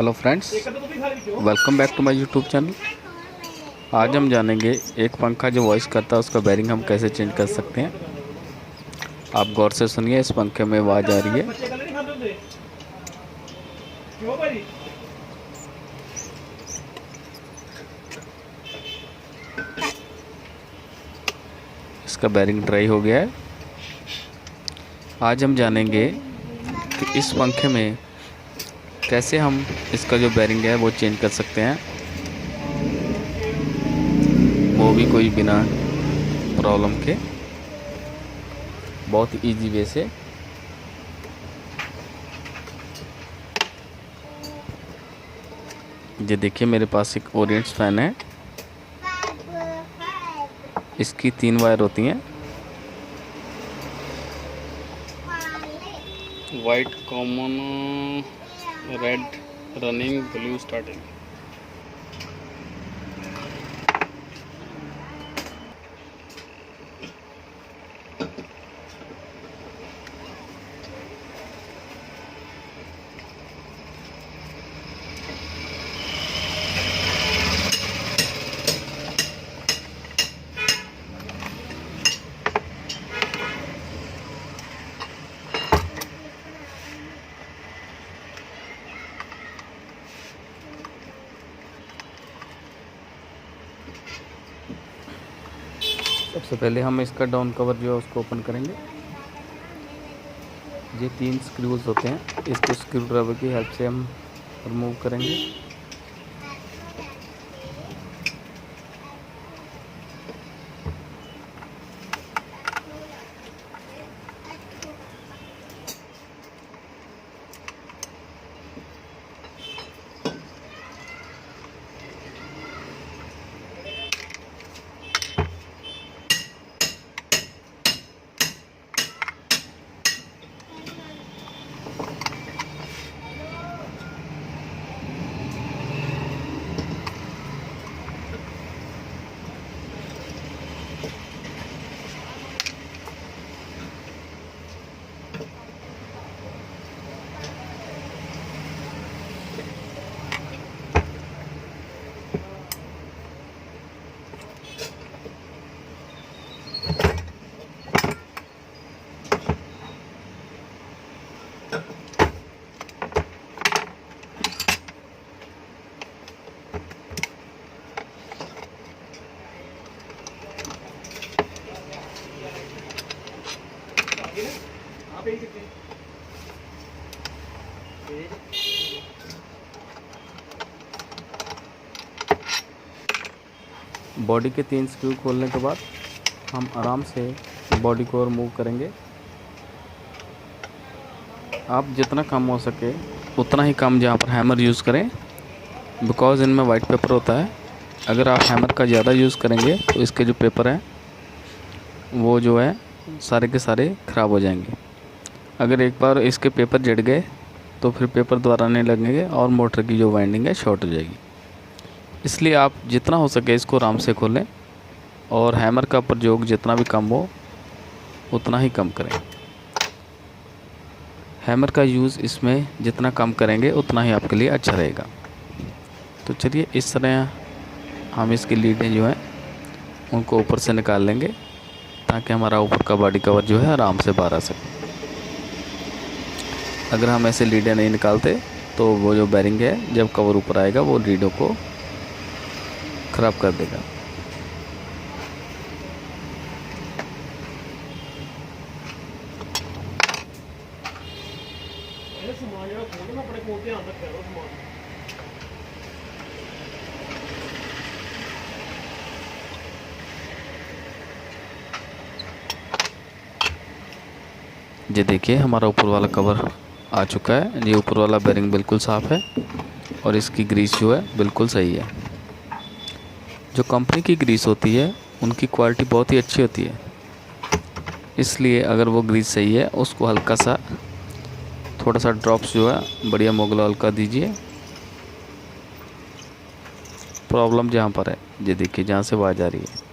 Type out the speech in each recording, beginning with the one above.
Hello friends, welcome back to my YouTube channel. आज हम जानेंगे एक पंखा जो वॉइस करता है उसका बेरिंग हम कैसे चेंज कर सकते हैं। आप गौर से सुनिए, इस पंखे में आवाज़ आ रही है। इसका बेरिंग ड्राई हो गया है। आज हम जानेंगे कि इस पंखे में कैसे हम इसका जो बेरिंग है वो चेंज कर सकते हैं, वो भी कोई बिना प्रॉब्लम के, बहुत इजी वे से। ये देखिए, मेरे पास एक ओरिएंट्स फैन है। इसकी 3 वायर होती हैं, white common, red running, blue starting. सबसे पहले हम इसका डाउन कवर जो है उसको ओपन करेंगे। ये 3 स्क्रूज होते हैं, इसको स्क्रू ड्राइवर की हेल्प से हम रिमूव करेंगे। बॉडी के 3 स्क्रू खोलने के बाद हम आराम से बॉडी को रिमूव करेंगे। आप जितना कम हो सके उतना ही कम जहाँ पर हैमर यूज़ करें, बिकॉज़ इनमें वाइट पेपर होता है। अगर आप हैमर का ज़्यादा यूज़ करेंगे तो इसके जो पेपर हैं वो जो है सारे के सारे ख़राब हो जाएंगे। अगर एक बार इसके पेपर जड़ गए तो फिर पेपर दोबारा नहीं लगेंगे और मोटर की जो वाइंडिंग है शॉर्ट हो जाएगी। इसलिए आप जितना हो सके इसको आराम से खोलें और हैमर का प्रयोग जितना भी कम हो उतना ही कम करें। हैमर का यूज़ इसमें जितना कम करेंगे उतना ही आपके लिए अच्छा रहेगा। तो चलिए, इस तरह हम इसकी लीडें जो हैं उनको ऊपर से निकाल लेंगे ताकि हमारा ऊपर का बॉडी कवर जो है आराम से बाहर आ सके। अगर हम ऐसे लीडें नहीं निकालते तो वो जो बेरिंग है जब कवर ऊपर आएगा वो लीडों को ख़राब कर देगा। ये देखिए, हमारा ऊपर वाला कवर आ चुका है। ये ऊपर वाला बेरिंग बिल्कुल साफ़ है और इसकी ग्रीस जो है बिल्कुल सही है। जो कंपनी की ग्रीस होती है उनकी क्वालिटी बहुत ही अच्छी होती है, इसलिए अगर वो ग्रीस सही है उसको हल्का सा थोड़ा सा ड्रॉप्स जो है बढ़िया मोगल ऑयल का दीजिए। प्रॉब्लम जहाँ पर है, ये देखिए जहाँ से आवाज़ आ रही है,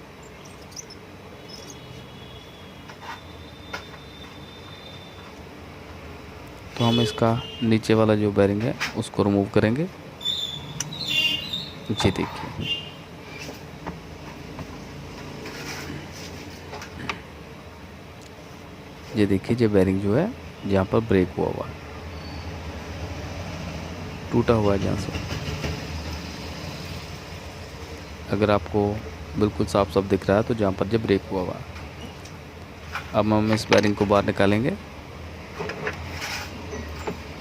तो हम इसका नीचे वाला जो बेरिंग है उसको रिमूव करेंगे। जी देखिए, ये देखिए ये बेरिंग जो है जहाँ पर ब्रेक हुआ टूटा हुआ है जहाँ से। अगर आपको बिल्कुल साफ साफ दिख रहा है तो जहाँ पर जब ब्रेक हुआ। अब हम इस बेरिंग को बाहर निकालेंगे।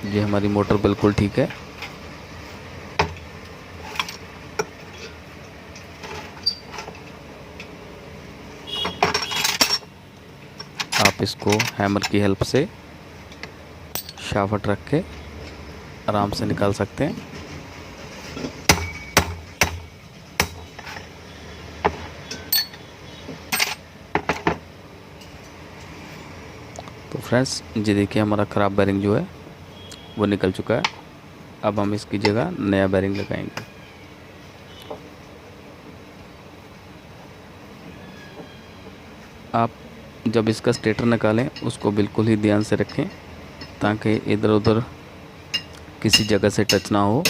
ये हमारी मोटर बिल्कुल ठीक है। आप इसको हैमर की हेल्प से शाफ्ट रख के आराम से निकाल सकते हैं। तो फ्रेंड्स, ये देखिए हमारा ख़राब बेरिंग जो है वो निकल चुका है। अब हम इसकी जगह नया बेरिंग लगाएंगे। आप जब इसका स्टेटर निकालें उसको बिल्कुल ही ध्यान से रखें ताकि इधर उधर किसी जगह से टच ना हो।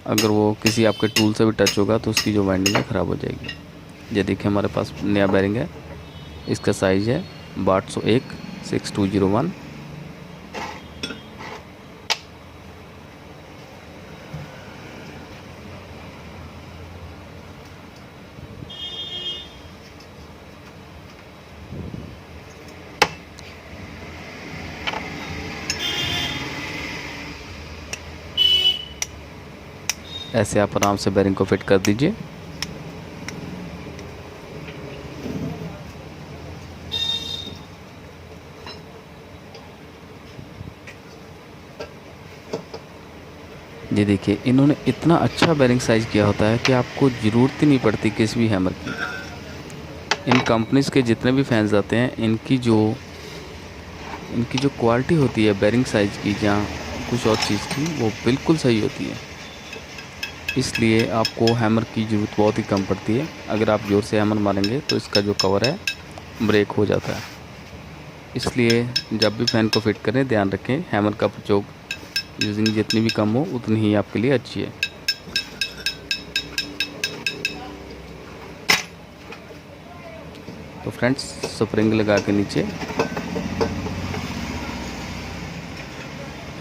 अगर वो किसी आपके टूल से भी टच होगा तो उसकी जो वाइंडिंग है ख़राब हो जाएगी। ये देखिए हमारे पास नया बेरिंग है। इसका साइज़ है 801 6201। ऐसे आप आराम से बेरिंग को फिट कर दीजिए। ये देखिए इन्होंने इतना अच्छा बेरिंग साइज़ किया होता है कि आपको ज़रूरत ही नहीं पड़ती किसी भी हैमर की। इन कंपनीज़ के जितने भी फैंस आते हैं इनकी जो क्वालिटी होती है बेरिंग साइज़ की, जहाँ कुछ और चीज़ की, वो बिल्कुल सही होती है। इसलिए आपको हैमर की ज़रूरत बहुत ही कम पड़ती है। अगर आप ज़ोर से हैमर मारेंगे तो इसका जो कवर है ब्रेक हो जाता है। इसलिए जब भी फ़ैन को फिट करें ध्यान रखें हैमर का प्रयोग यूजिंग जितनी भी कम हो उतनी ही आपके लिए अच्छी है। तो फ्रेंड्स, स्प्रिंग लगा के नीचे,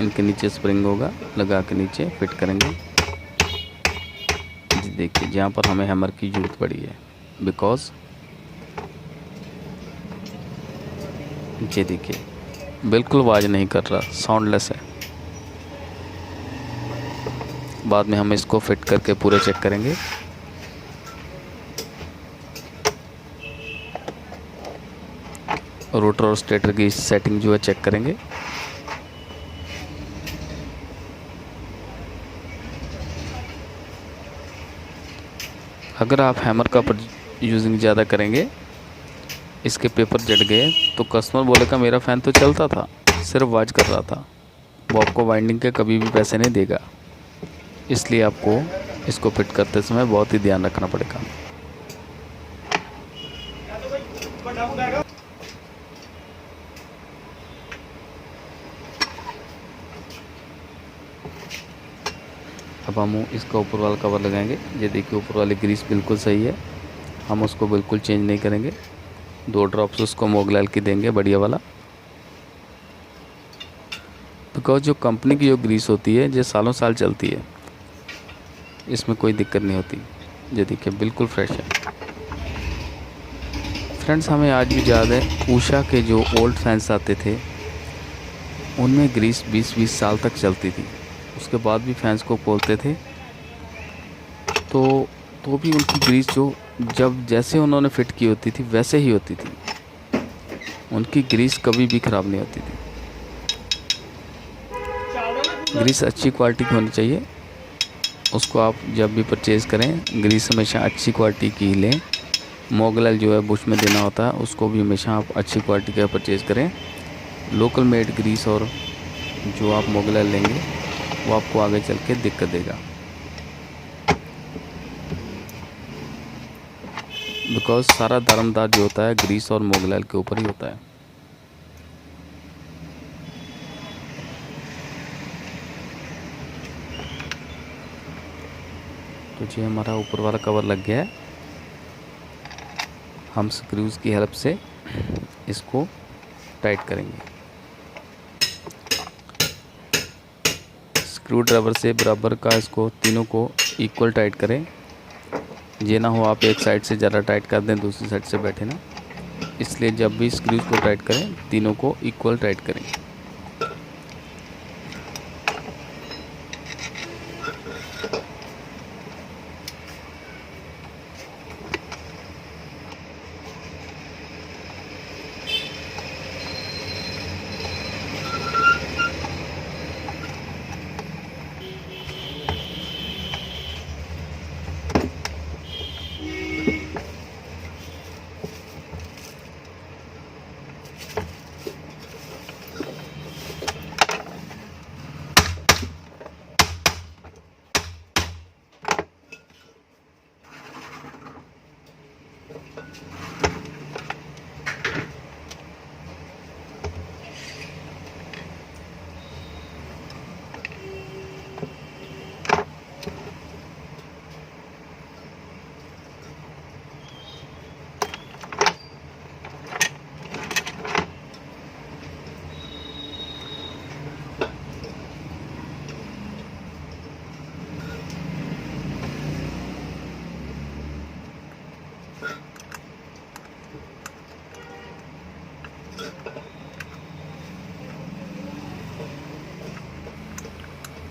इनके नीचे स्प्रिंग होगा, लगा के नीचे फिट करेंगे। देखिए जहाँ पर हमें हैमर की ज़रूरत पड़ी है, बिकॉज़ ये देखिए बिल्कुल आवाज़ नहीं कर रहा, साउंडलेस है। बाद में हम इसको फिट करके पूरे चेक करेंगे। रोटर और स्टेटर की सेटिंग जो है चेक करेंगे। अगर आप हैमर का यूजिंग ज़्यादा करेंगे, इसके पेपर जट गए तो कस्टमर बोलेगा मेरा फ़ैन तो चलता था, सिर्फ आवाज़ कर रहा था। वो आपको वाइंडिंग के कभी भी पैसे नहीं देगा। इसलिए आपको इसको फिट करते समय बहुत ही ध्यान रखना पड़ेगा। अब हम इसका ऊपर वाला कवर लगाएंगे। ये देखिए ऊपर वाली ग्रीस बिल्कुल सही है, हम उसको बिल्कुल चेंज नहीं करेंगे। 2 ड्रॉप्स उसको मोगलाल की देंगे, बढ़िया वाला। बिकॉज जो कंपनी की जो ग्रीस होती है ये सालों साल चलती है, इसमें कोई दिक्कत नहीं होती। ये देखिए बिल्कुल फ्रेश है। फ्रेंड्स, हमें आज भी याद है उषा के जो ओल्ड फैंस आते थे उनमें ग्रीस 20-20 साल तक चलती थी। उसके बाद भी फैंस को बोलते थे तो भी उनकी ग्रीस जो जब जैसे उन्होंने फिट की होती थी वैसे ही होती थी। उनकी ग्रीस कभी भी ख़राब नहीं होती थी। ग्रीस अच्छी क्वालिटी की होनी चाहिए। उसको आप जब भी परचेज़ करें ग्रीस हमेशा अच्छी क्वालिटी की लें। मोगलाल जो है बुश में देना होता है, उसको भी हमेशा आप अच्छी क्वालिटी का परचेज़ करें। लोकल मेड ग्रीस और जो आप मोगलाल लेंगे वो आपको आगे चल के दिक्कत देगा। बिकॉज सारा दारोमदार जो होता है ग्रीस और मोगलाल के ऊपर ही होता है। तो जी हमारा ऊपर वाला कवर लग गया है। हम स्क्रूज़ की हेल्प से इसको टाइट करेंगे। स्क्रू ड्राइवर से बराबर का इसको तीनों को इक्वल टाइट करें। ये ना हो आप एक साइड से ज़्यादा टाइट कर दें, दूसरी साइड से बैठे ना, इसलिए जब भी स्क्रूज को टाइट करें तीनों को इक्वल टाइट करें।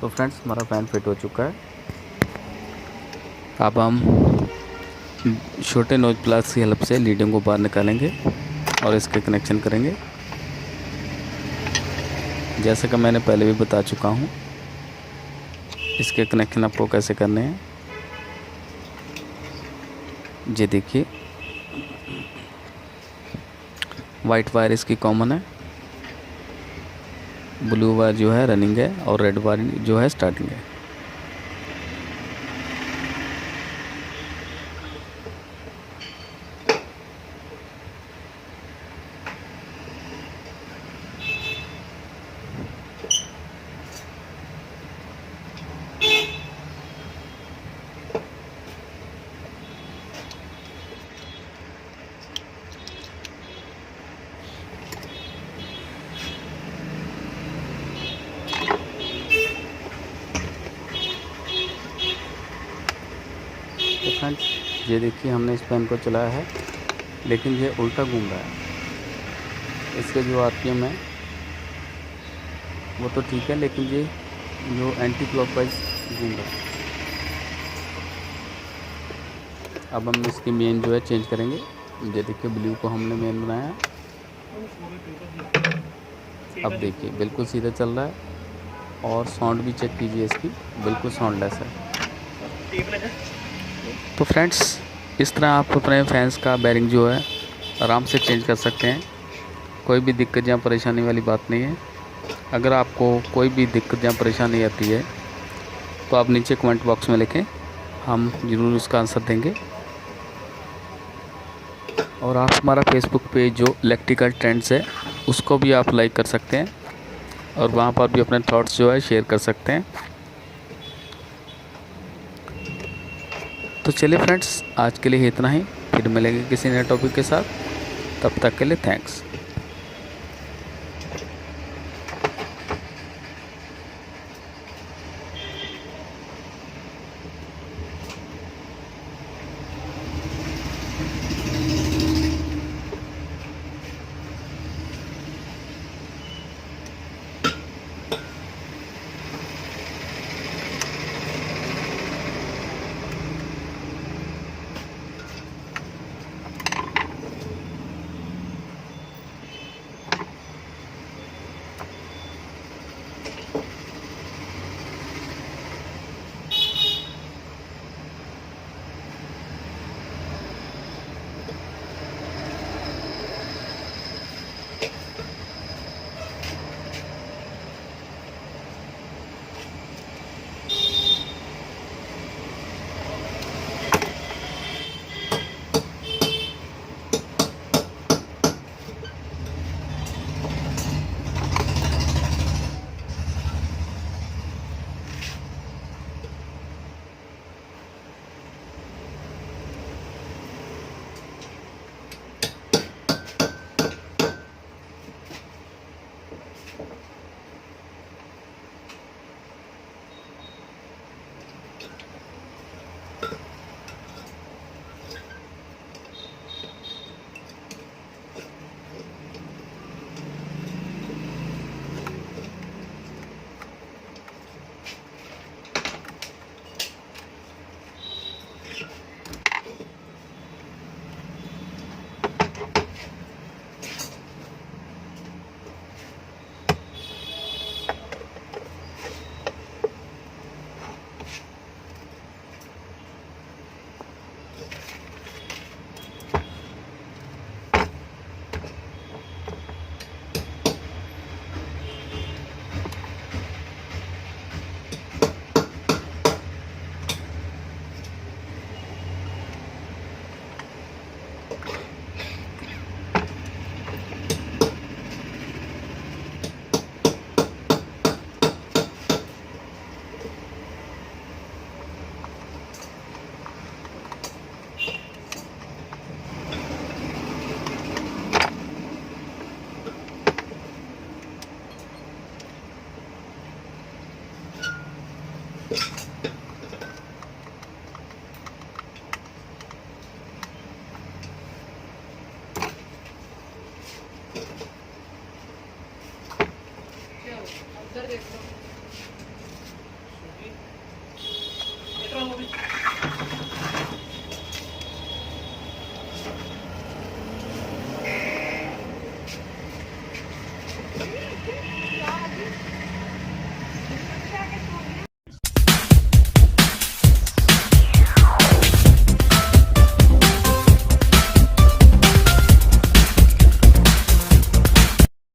तो फ्रेंड्स हमारा फ़ैन फिट हो चुका है। अब हम छोटे नोज प्लग्स की हेल्प से लीडिंग को बाहर निकालेंगे और इसके कनेक्शन करेंगे। जैसे कि मैंने पहले भी बता चुका हूँ, इसके कनेक्शन आपको कैसे करने हैं। ये देखिए, वाइट वायर इसकी कॉमन है, ब्लू वायर जो है रनिंग है और रेड वायर जो है स्टार्टिंग है। तो फ्रेंड्स ये देखिए, हमने इस पेन को चलाया है लेकिन ये उल्टा घूम रहा है। इसके जो आरपीएम है वो तो ठीक है, लेकिन ये जो एंटी क्लॉकवाइज घूम रहा है। अब हम इसकी मेन जो है चेंज करेंगे। ये देखिए, ब्लू को हमने मेन बनाया है। अब देखिए बिल्कुल सीधा चल रहा है और साउंड भी चेक कीजिए, इसकी बिल्कुल साउंडलेस है। तो फ्रेंड्स इस तरह आप अपने फैंस का बेरिंग जो है आराम से चेंज कर सकते हैं। कोई भी दिक्कत या परेशानी वाली बात नहीं है। अगर आपको कोई भी दिक्कत या परेशानी आती है तो आप नीचे कमेंट बॉक्स में लिखें, हम ज़रूर उसका आंसर देंगे। और आप हमारा फेसबुक पेज जो इलेक्ट्रिकल ट्रेंड्स है उसको भी आप लाइक कर सकते हैं और वहाँ पर भी अपने थॉट्स जो है शेयर कर सकते हैं। तो चलिए फ्रेंड्स, आज के लिए इतना ही। फिर मिलेंगे किसी नए टॉपिक के साथ। तब तक के लिए थैंक्स। क्या अभी? क्या के सो गया?